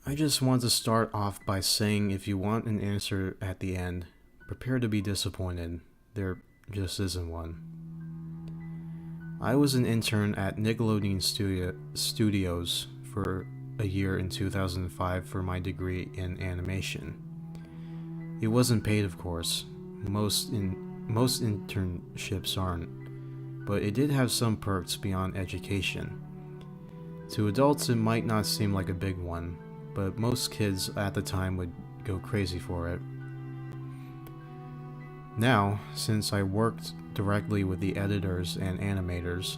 I just want to start off by saying if you want an answer at the end, prepare to be disappointed. There just isn't one. I was an intern at Nickelodeon Studios for a year in 2005 for my degree in animation. It wasn't paid, of course. Most internships aren't, but it did have some perks beyond education. To adults, it might not seem like a big one, but most kids at the time would go crazy for it. Now, since I worked directly with the editors and animators,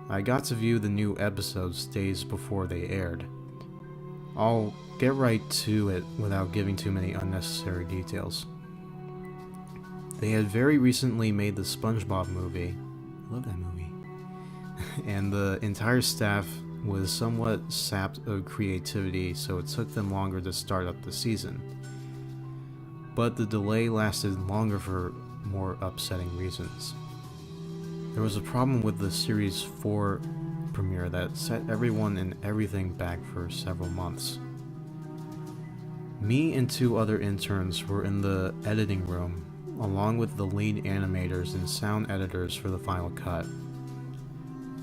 I got to view the new episodes days before they aired. I'll get right to it without giving too many unnecessary details. They had very recently made the Spongebob movie. I love that movie. And the entire staff was somewhat sapped of creativity, so it took them longer to start up the season. But the delay lasted longer for more upsetting reasons. There was a problem with the Series 4 premiere that set everyone and everything back for several months. Me and two other interns were in the editing room, along with the lead animators and sound editors for the final cut.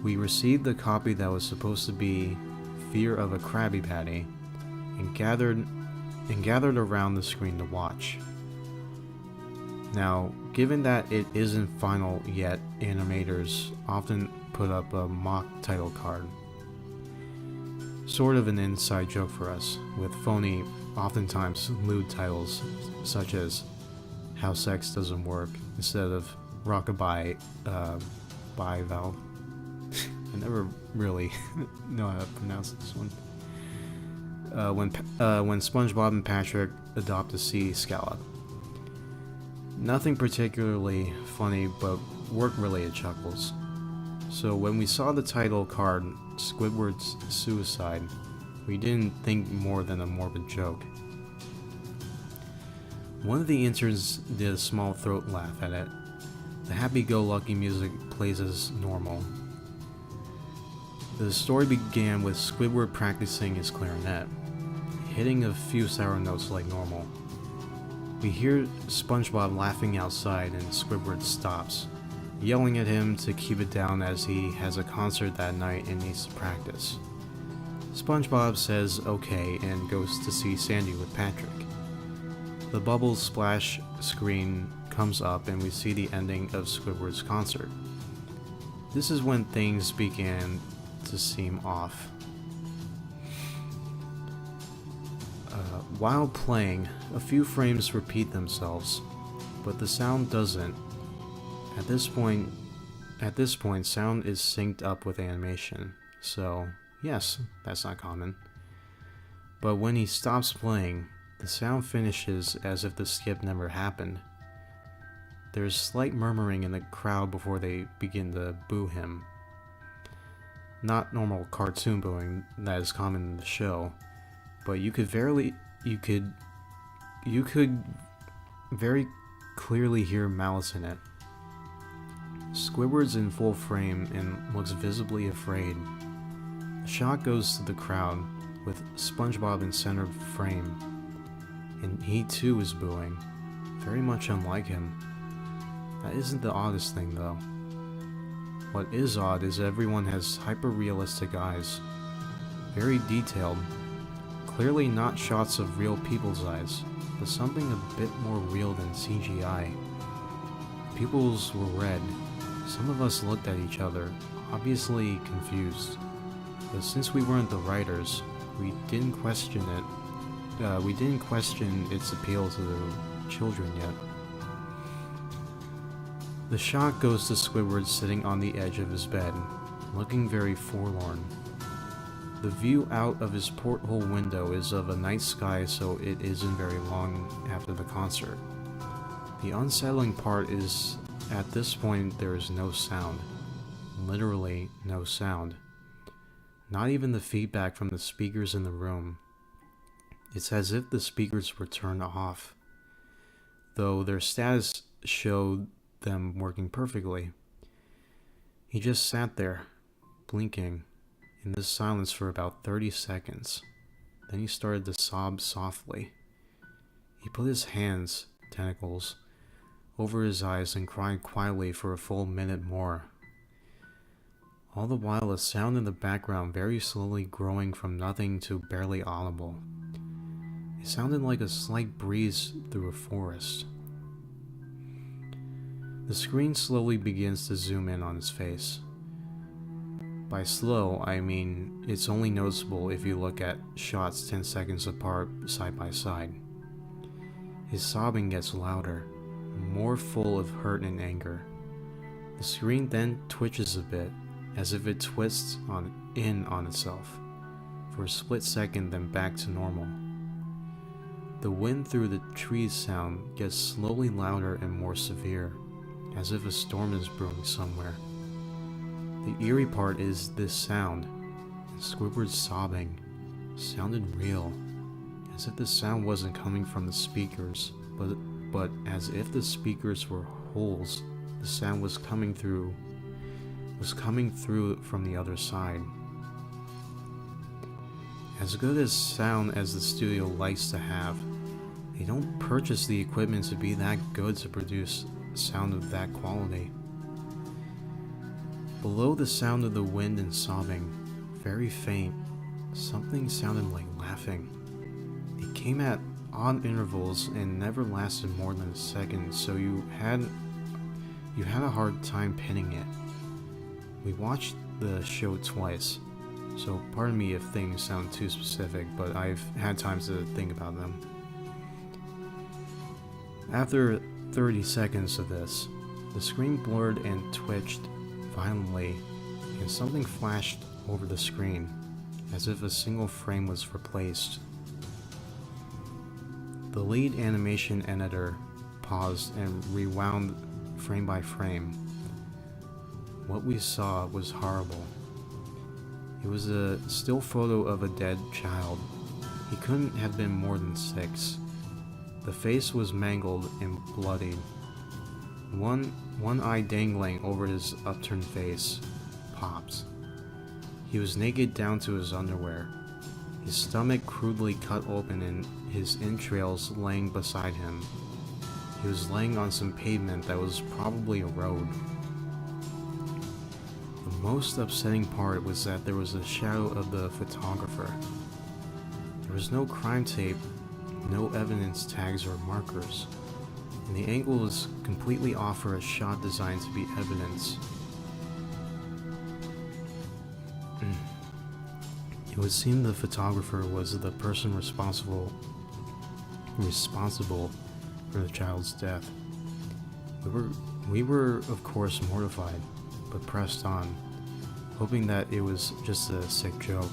We received the copy that was supposed to be Fear of a Krabby Patty and gathered around the screen to watch. Now, given that it isn't final yet, animators often put up a mock title card. Sort of an inside joke for us, with phony, oftentimes lewd titles such as How Sex Doesn't Work instead of Rockabye by Valve. I never really know how to pronounce this one. When SpongeBob and Patrick adopt a sea scallop. Nothing particularly funny, but work-related chuckles. So when we saw the title card, Squidward's Suicide, we didn't think more than a morbid joke. One of the interns did a small throat laugh at it. The happy-go-lucky music plays as normal. The story began with Squidward practicing his clarinet, hitting a few sour notes like normal. We hear SpongeBob laughing outside and Squidward stops, yelling at him to keep it down as he has a concert that night and needs to practice. SpongeBob says okay and goes to see Sandy with Patrick. The Bubbles splash screen comes up and we see the ending of Squidward's concert. This is when things began to seem off. While playing, a few frames repeat themselves, but the sound doesn't. At this point, sound is synced up with animation, so yes, that's not common. But when he stops playing, the sound finishes as if the skip never happened. There's slight murmuring in the crowd before they begin to boo him. Not normal cartoon booing that is common in the show, but you could very clearly hear malice in it. Squidward's in full frame and looks visibly afraid. The shot goes to the crowd, with SpongeBob in center frame, and he too is booing, very much unlike him. That isn't the oddest thing though. What is odd is everyone has hyper-realistic eyes, very detailed, clearly not shots of real people's eyes, but something a bit more real than CGI. Pupils were red. Some of us looked at each other, obviously confused. But since we weren't the writers, we didn't question its appeal to the children yet. The shot goes to Squidward sitting on the edge of his bed, looking very forlorn. The view out of his porthole window is of a night sky, so it isn't very long after the concert. The unsettling part is, at this point, there is no sound. Literally no sound. Not even the feedback from the speakers in the room. It's as if the speakers were turned off, though their status showed them working perfectly. He just sat there, blinking, in this silence for about 30 seconds. Then he started to sob softly. He put his hands, tentacles, over his eyes and cried quietly for a full minute more. All the while, a sound in the background very slowly growing from nothing to barely audible. It sounded like a slight breeze through a forest. The screen slowly begins to zoom in on his face. By slow, I mean it's only noticeable if you look at shots 10 seconds apart side by side. His sobbing gets louder, more full of hurt and anger. The screen then twitches a bit, as if it twists in on itself, for a split second then back to normal. The wind through the trees sound gets slowly louder and more severe, as if a storm is brewing somewhere. The eerie part is this sound, and Squidward's sobbing sounded real, as if the sound wasn't coming from the speakers, but as if the speakers were holes. The sound was coming through from the other side. As good as sound as the studio likes to have, they don't purchase the equipment to be that good to produce sound of that quality. Below the sound of the wind and sobbing, very faint, something sounded like laughing. It came at odd intervals and never lasted more than a second, so you had a hard time pinning it. We watched the show twice, so pardon me if things sound too specific, but I've had time to think about them. After 30 seconds of this, the screen blurred and twitched violently, and something flashed over the screen, as if a single frame was replaced. The lead animation editor paused and rewound frame by frame. What we saw was horrible. It was a still photo of a dead child. He couldn't have been more than 6. The face was mangled and bloodied. One eye dangling over his upturned face pops. He was naked down to his underwear, his stomach crudely cut open and his entrails laying beside him. He was laying on some pavement that was probably a road. The most upsetting part was that there was a shadow of the photographer. There was no crime tape, no evidence tags or markers, and the angle was completely off for a shot designed to be evidence. It would seem the photographer was the person responsible for the child's death. We were of course mortified, but pressed on, hoping that it was just a sick joke.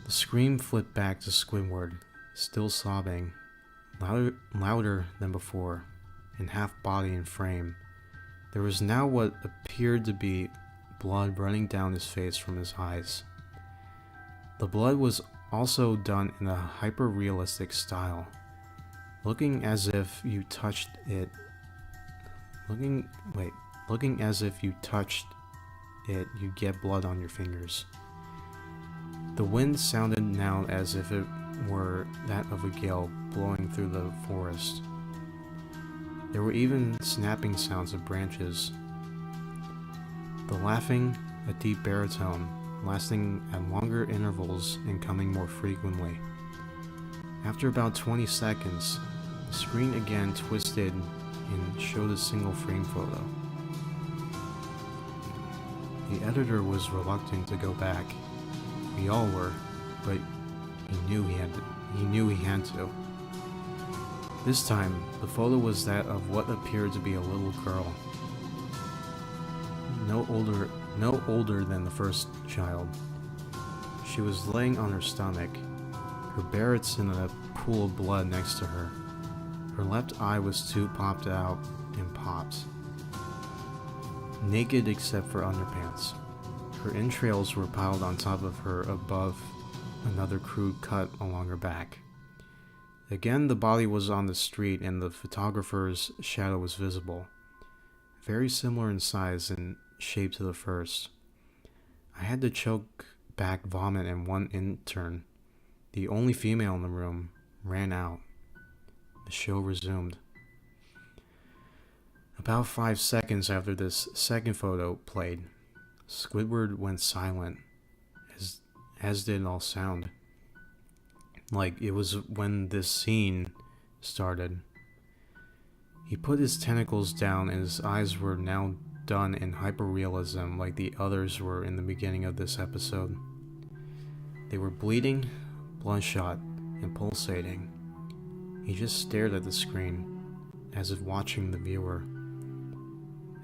The scream flipped back to Squidward, still sobbing, louder than before, in half body and frame. There was now what appeared to be blood running down his face from his eyes. The blood was also done in a hyper-realistic style, looking as if you touched it. Looking as if you touched it, you'd get blood on your fingers. The wind sounded now as if it were that of a gale blowing through the forest. There were even snapping sounds of branches. The laughing, a deep baritone, lasting at longer intervals and coming more frequently. After about 20 seconds, the screen again twisted and showed a single frame photo. The editor was reluctant to go back. We all were, but he knew he had to. This time, the photo was that of what appeared to be a little girl. No older than the first child. She was laying on her stomach, her barrett's in a pool of blood next to her. Her left eye was too popped out and popped. Naked except for underpants. Her entrails were piled on top of her above another crude cut along her back. Again, the body was on the street and the photographer's shadow was visible. Very similar in size and shape to the first. I had to choke back vomit and one intern, the only female in the room, ran out. The show resumed. About 5 seconds after this second photo played, Squidward went silent, as did all sound. Like it was when this scene started. He put his tentacles down and his eyes were now done in hyperrealism like the others were in the beginning of this episode. They were bleeding, bloodshot, and pulsating. He just stared at the screen, as if watching the viewer.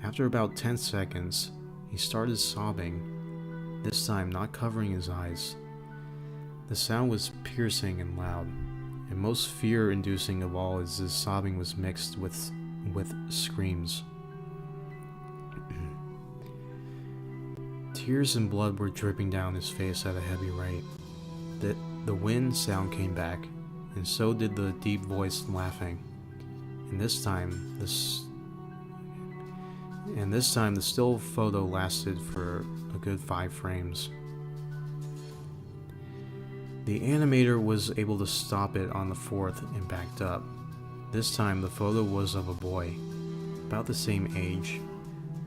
After about 10 seconds, he started sobbing, this time not covering his eyes. The sound was piercing and loud, and most fear-inducing of all is his sobbing was mixed with screams. Tears and blood were dripping down his face at a heavy rate. The wind sound came back, and so did the deep voice laughing. And this time the still photo lasted for a good 5 frames. The animator was able to stop it on the 4th and backed up. This time the photo was of a boy, about the same age,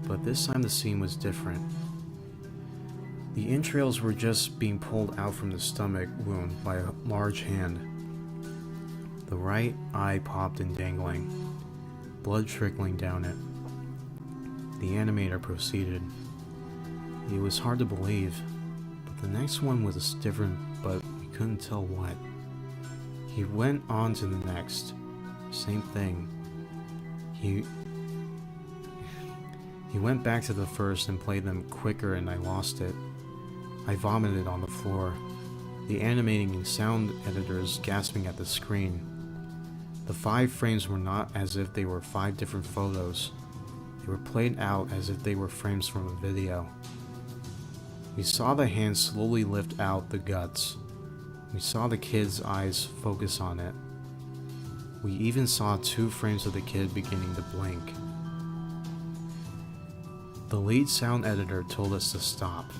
but this time the scene was different. The entrails were just being pulled out from the stomach wound by a large hand. The right eye popped and dangling, blood trickling down it. The animator proceeded. It was hard to believe, but the next one was different, but we couldn't tell what. He went on to the next. Same thing. He went back to the first and played them quicker and I lost it. I vomited on the floor. The animating and sound editors gasping at the screen. The 5 frames were not as if they were 5 different photos. They were played out as if they were frames from a video. We saw the hand slowly lift out the guts. We saw the kid's eyes focus on it. We even saw 2 frames of the kid beginning to blink. The lead sound editor told us to stop.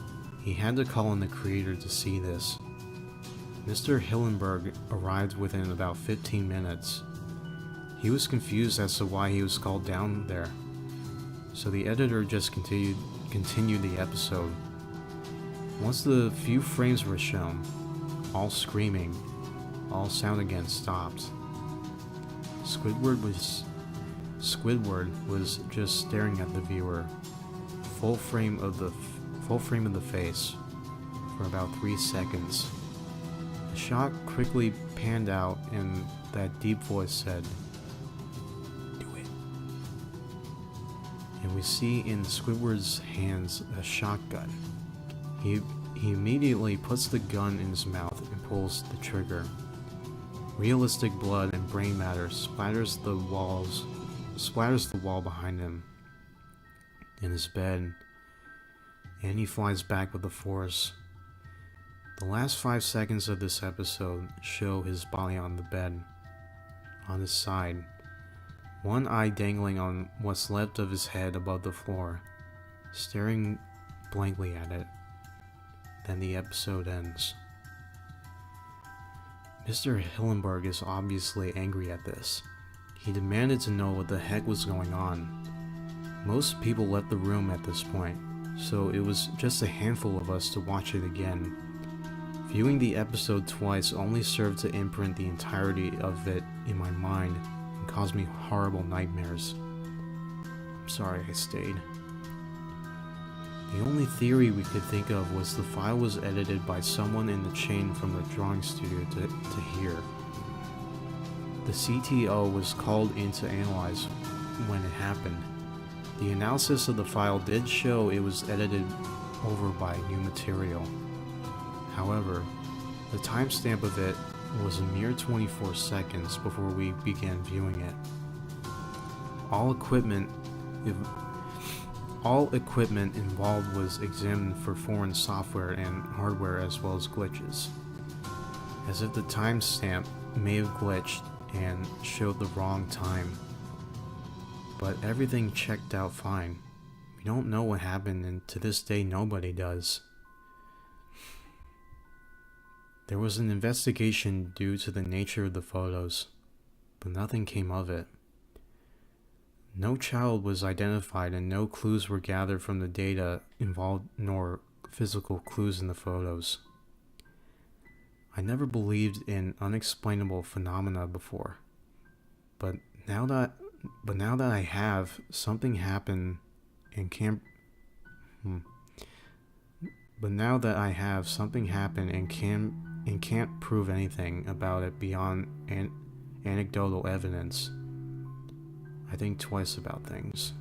He had to call in the creator to see this. Mr. Hillenberg arrived within about 15 minutes. He was confused as to why he was called down there, so the editor just continued the episode. Once the few frames were shown, all screaming, all sound again stopped. Squidward was just staring at the viewer, full frame of the face, for about 3 seconds. The shot quickly panned out and that deep voice said, "Do it." And we see in Squidward's hands a shotgun. He immediately puts the gun in his mouth and pulls the trigger. Realistic blood and brain matter splatters the wall behind him in his bed, and he flies back with the force. The last 5 seconds of this episode show his body on the bed, on his side, one eye dangling on what's left of his head above the floor, staring blankly at it. Then the episode ends. Mr. Hillenberg is obviously angry at this. He demanded to know what the heck was going on. Most people left the room at this point, so it was just a handful of us to watch it again. Viewing the episode twice only served to imprint the entirety of it in my mind and caused me horrible nightmares. I'm sorry I stayed. The only theory we could think of was the file was edited by someone in the chain from the drawing studio to here. The CTO was called in to analyze when it happened. The analysis of the file did show it was edited over by new material. However, the timestamp of it was a mere 24 seconds before we began viewing it. All equipment involved was examined for foreign software and hardware as well as glitches, as if the timestamp may have glitched and showed the wrong time. But everything checked out fine. We don't know what happened, and to this day nobody does. There was an investigation due to the nature of the photos, but nothing came of it. No child was identified and no clues were gathered from the data involved, nor physical clues in the photos. I never believed in unexplainable phenomena before, but now that I have, something happened and can't prove anything about it beyond anecdotal evidence. I think twice about things.